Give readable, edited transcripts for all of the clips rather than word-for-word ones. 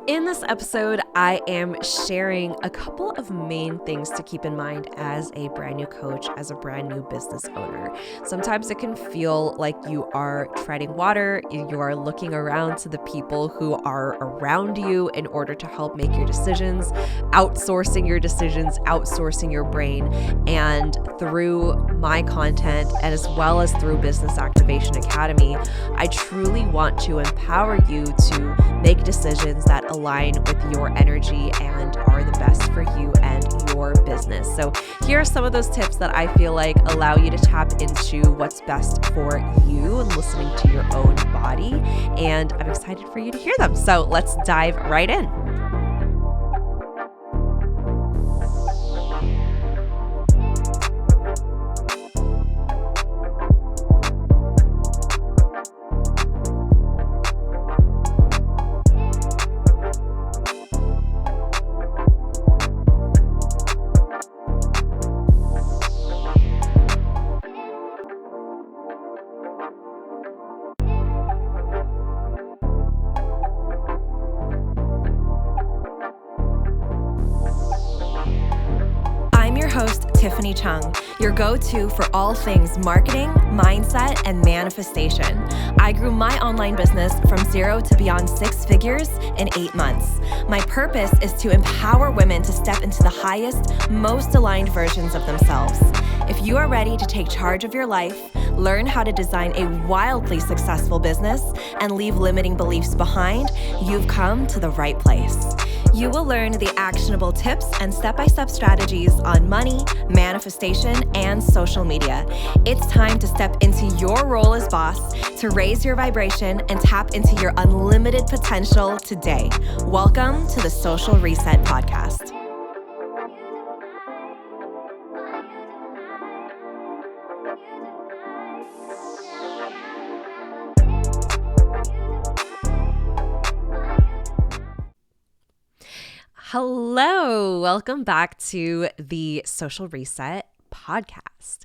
In this episode, I am sharing a couple of main things to keep in mind as a brand new coach, as a brand new business owner. Sometimes it can feel like you are treading water. You are looking around to the people who are around you in order to help make your decisions, outsourcing your brain. And through my content, and as well as through Business Activation Academy, I truly want to empower you to make decisions that align with your energy and are the best for you and your business. So here are some of those tips that I feel like allow you to tap into what's best for you and listening to your own body. And I'm excited for you to hear them. So let's dive right in. I'm your host, Tiffany Chung, your go-to for all things marketing, mindset, and manifestation. I grew my online business from 0 to beyond 6 figures in 8 months. My purpose is to empower women to step into the highest, most aligned versions of themselves. If you are ready to take charge of your life, learn how to design a wildly successful business, and leave limiting beliefs behind, you've come to the right place. You will learn the actionable tips and step-by-step strategies on money, manifestation, and social media. It's time to step into your role as boss, to raise your vibration and tap into your unlimited potential today. Welcome to the Social Reset Podcast. Hello, welcome back to the Social Reset Podcast.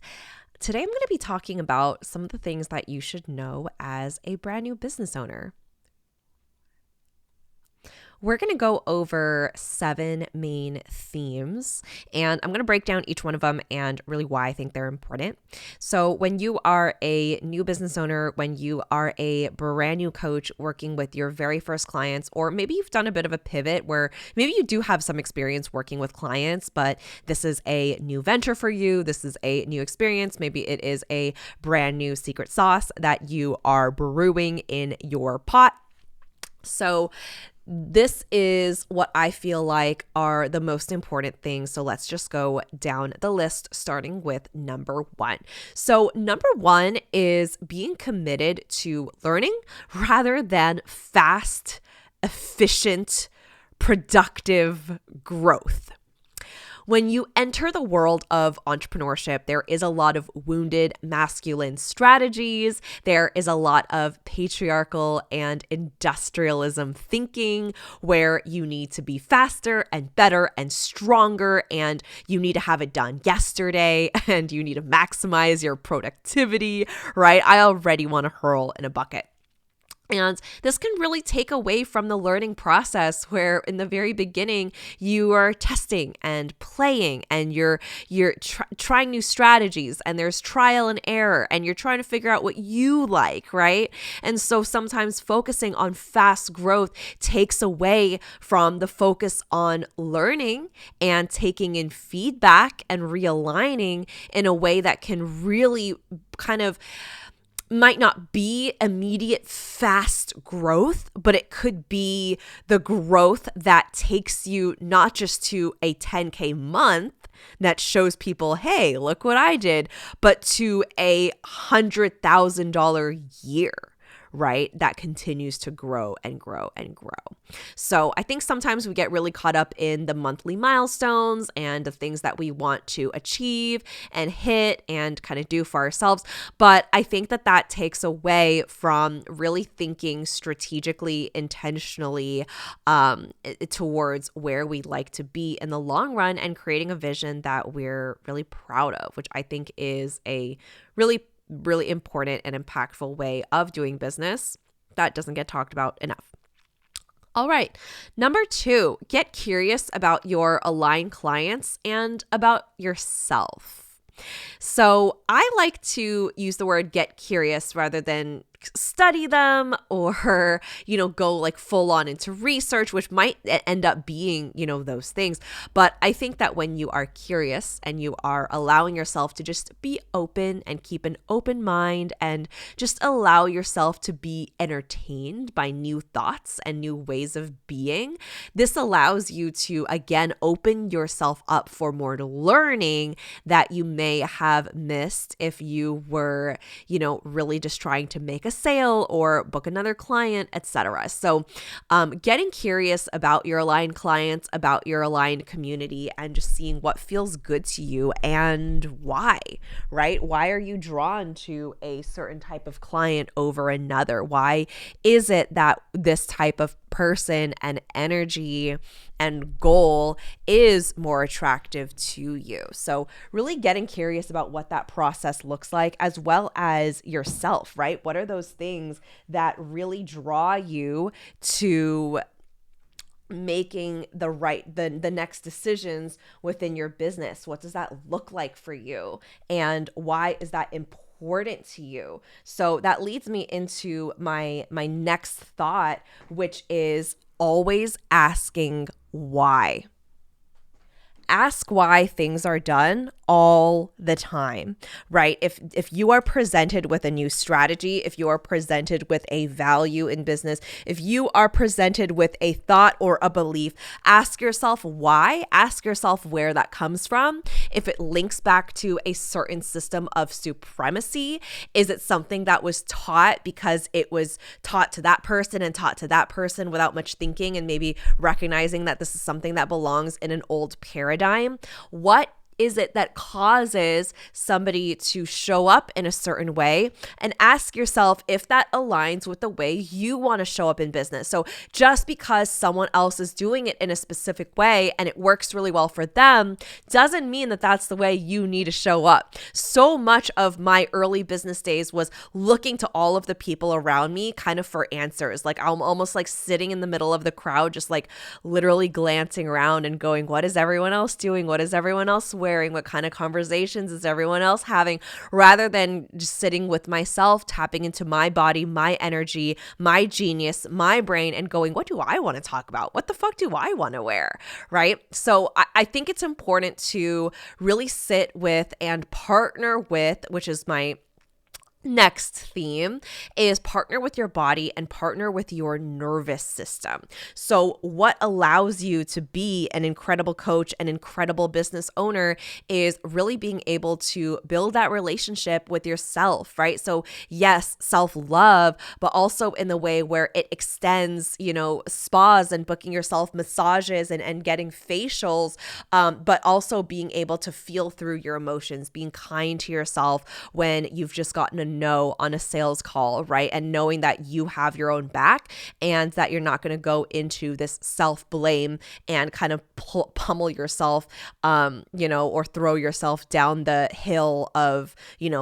Today I'm going to be talking about some of the things that you should know as a brand new business owner. We're going to go over 7 main themes, and I'm going to break down each one of them and really why I think they're important. So when you are a new business owner, when you are a brand new coach working with your very first clients, or maybe you've done a bit of a pivot where maybe you do have some experience working with clients, but this is a new venture for you. This is a new experience. Maybe it is a brand new secret sauce that you are brewing in your pot. So this is what I feel like are the most important things. So let's just go down the list, starting with number 1. So number 1 is being committed to learning rather than fast, efficient, productive growth. When you enter the world of entrepreneurship, there is a lot of wounded masculine strategies. There is a lot of patriarchal and industrialism thinking where you need to be faster and better and stronger, and you need to have it done yesterday, and you need to maximize your productivity, right? I already want to hurl in a bucket. And this can really take away from the learning process where in the very beginning you are testing and playing and you're trying new strategies and there's trial and error and you're trying to figure out what you like, right? And so sometimes focusing on fast growth takes away from the focus on learning and taking in feedback and realigning in a way that can really kind of might not be immediate fast growth, but it could be the growth that takes you not just to a 10K month that shows people, hey, look what I did, but to a $100,000 year, right? That continues to grow and grow and grow. So I think sometimes we get really caught up in the monthly milestones and the things that we want to achieve and hit and kind of do for ourselves. But I think that that takes away from really thinking strategically, intentionally towards where we'd like to be in the long run and creating a vision that we're really proud of, which I think is a really important and impactful way of doing business that doesn't get talked about enough. All right. Number 2, get curious about your aligned clients and about yourself. So I like to use the word get curious rather than study them or, go like full on into research, which might end up being, those things. But I think that when you are curious and you are allowing yourself to just be open and keep an open mind and just allow yourself to be entertained by new thoughts and new ways of being, this allows you to, again, open yourself up for more learning that you may have missed if you were, really just trying to make a sale or book another client, etc. So getting curious about your aligned clients, about your aligned community, and just seeing what feels good to you and why, right? Why are you drawn to a certain type of client over another? Why is it that this type of person and energy and goal is more attractive to you? So really getting curious about what that process looks like, as well as yourself, right? What are those things that really draw you to making the next decisions within your business? What does that look like for you? And why is that important to you? So that leads me into my next thought, which is always asking why. Ask why things are done all the time, right? If you are presented with a new strategy, if you are presented with a value in business, if you are presented with a thought or a belief, ask yourself why, ask yourself where that comes from. If it links back to a certain system of supremacy, is it something that was taught because it was taught to that person and taught to that person without much thinking and maybe recognizing that this is something that belongs in an old paradigm? What is it that causes somebody to show up in a certain way? And ask yourself if that aligns with the way you want to show up in business. So just because someone else is doing it in a specific way and it works really well for them doesn't mean that that's the way you need to show up. So much of my early business days was looking to all of the people around me kind of for answers. Like I'm almost like sitting in the middle of the crowd, just like literally glancing around and going, what is everyone else doing? What is everyone else wearing? What kind of conversations is everyone else having, rather than just sitting with myself, tapping into my body, my energy, my genius, my brain, and going, what do I want to talk about? What the fuck do I want to wear? Right? So I think it's important to really sit with and partner with, which is my next theme, is partner with your body and partner with your nervous system. So what allows you to be an incredible coach, an incredible business owner, is really being able to build that relationship with yourself, right? So yes, self-love, but also in the way where it extends, spas and booking yourself massages and getting facials, but also being able to feel through your emotions, being kind to yourself when you've just gotten a no on a sales call, right? And knowing that you have your own back and that you're not going to go into this self-blame and kind of pummel yourself, or throw yourself down the hill of,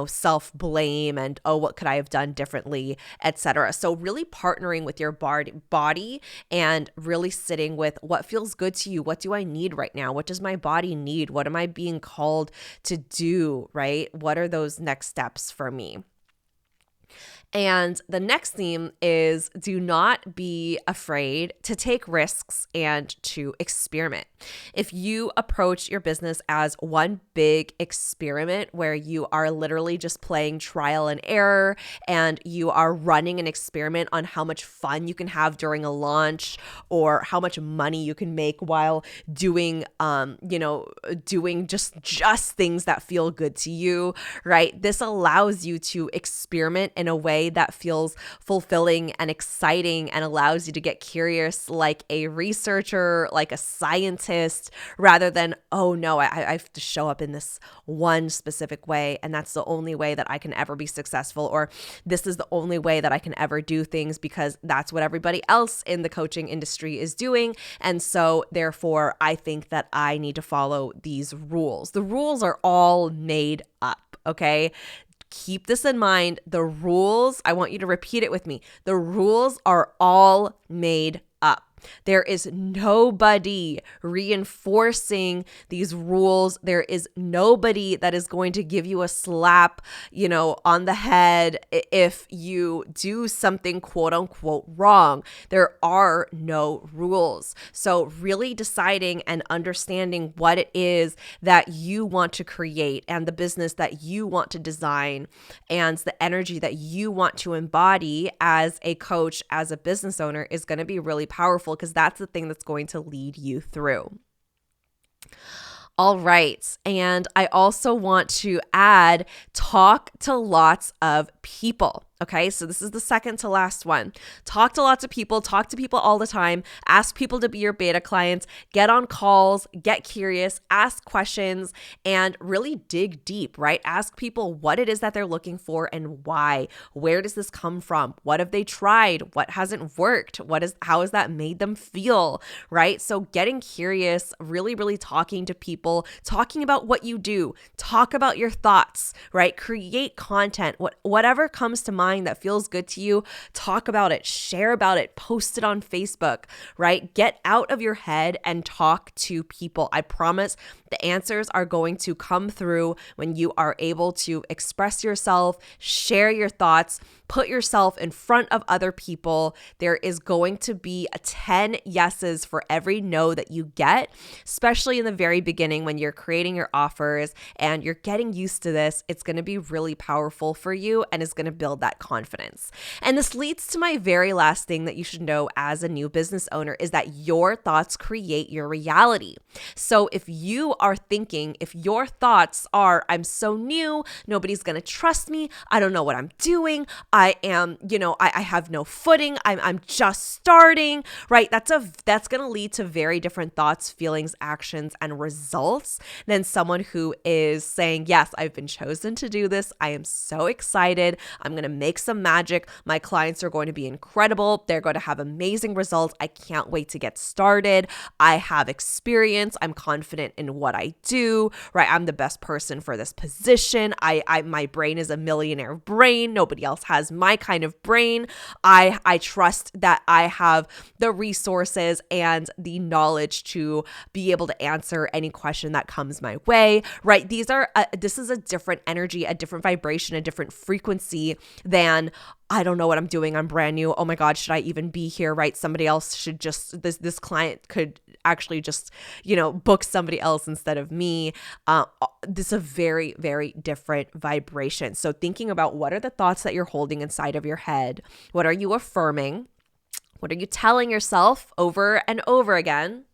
self-blame and, oh, what could I have done differently, etc. So really partnering with your body and really sitting with what feels good to you. What do I need right now? What does my body need? What am I being called to do, right? What are those next steps for me? And the next theme is do not be afraid to take risks and to experiment. If you approach your business as one big experiment where you are literally just playing trial and error and you are running an experiment on how much fun you can have during a launch or how much money you can make while doing just things that feel good to you, right? This allows you to experiment in a way that feels fulfilling and exciting and allows you to get curious like a researcher, like a scientist, rather than, oh no, I have to show up in this one specific way and that's the only way that I can ever be successful, or this is the only way that I can ever do things because that's what everybody else in the coaching industry is doing. And so therefore, I think that I need to follow these rules. The rules are all made up, okay? Keep this in mind. The rules, I want you to repeat it with me. The rules are all made up. There is nobody reinforcing these rules. There is nobody that is going to give you a slap, on the head if you do something quote unquote wrong. There are no rules. So really deciding and understanding what it is that you want to create and the business that you want to design and the energy that you want to embody as a coach, as a business owner is going to be really powerful, because that's the thing that's going to lead you through. All right. And I also want to add, talk to lots of people. Okay, so this is the second to last one. Talk to lots of people, talk to people all the time, ask people to be your beta clients, get on calls, get curious, ask questions, and really dig deep, right? Ask people what it is that they're looking for and why. Where does this come from? What have they tried? What hasn't worked? How has that made them feel, right? So getting curious, really, really talking to people, talking about what you do, talk about your thoughts, right? Create content, whatever comes to mind that feels good to you, talk about it, share about it, post it on Facebook, right? Get out of your head and talk to people. I promise the answers are going to come through when you are able to express yourself, share your thoughts, put yourself in front of other people. There is going to be 10 yeses for every no that you get, especially in the very beginning when you're creating your offers and you're getting used to this. It's going to be really powerful for you and is going to build that confidence. And this leads to my very last thing that you should know as a new business owner is that your thoughts create your reality. So if your thoughts are, I'm so new, nobody's going to trust me, I don't know what I'm doing, I am, I have no footing, I'm just starting, right? That's going to lead to very different thoughts, feelings, actions, and results than someone who is saying, yes, I've been chosen to do this. I am so excited. I'm going to make some magic. My clients are going to be incredible. They're going to have amazing results. I can't wait to get started. I have experience. I'm confident in what I do, right? I'm the best person for this position. My brain is a millionaire brain. Nobody else has my kind of brain. I trust that I have the resources and the knowledge to be able to answer any question that comes my way, right? This is a different energy, a different vibration, a different frequency than I don't know what I'm doing. I'm brand new. Oh my God, should I even be here, right? Somebody else should this client could actually just, book somebody else instead of me. This is a very, very different vibration. So thinking about what are the thoughts that you're holding inside of your head? What are you affirming? What are you telling yourself over and over again?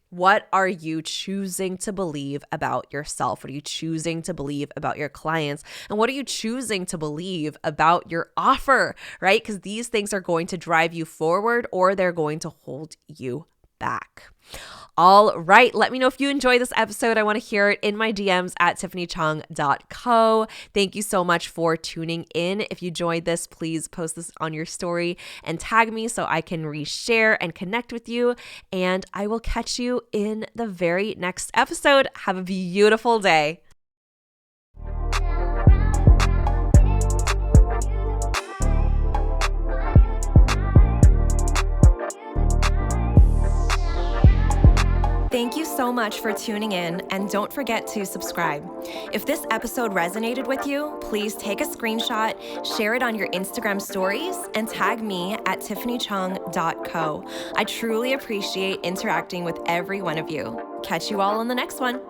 What are you choosing to believe about yourself? What are you choosing to believe about your clients? And what are you choosing to believe about your offer, right? Because these things are going to drive you forward or they're going to hold you back. All right. Let me know if you enjoy this episode. I want to hear it in my DMs at tiffanychung.co. Thank you so much for tuning in. If you enjoyed this, please post this on your story and tag me so I can reshare and connect with you. And I will catch you in the very next episode. Have a beautiful day. Thank you so much for tuning in, and don't forget to subscribe. If this episode resonated with you, please take a screenshot, share it on your Instagram stories, and tag me at tiffanychung.co. I truly appreciate interacting with every one of you. Catch you all on the next one.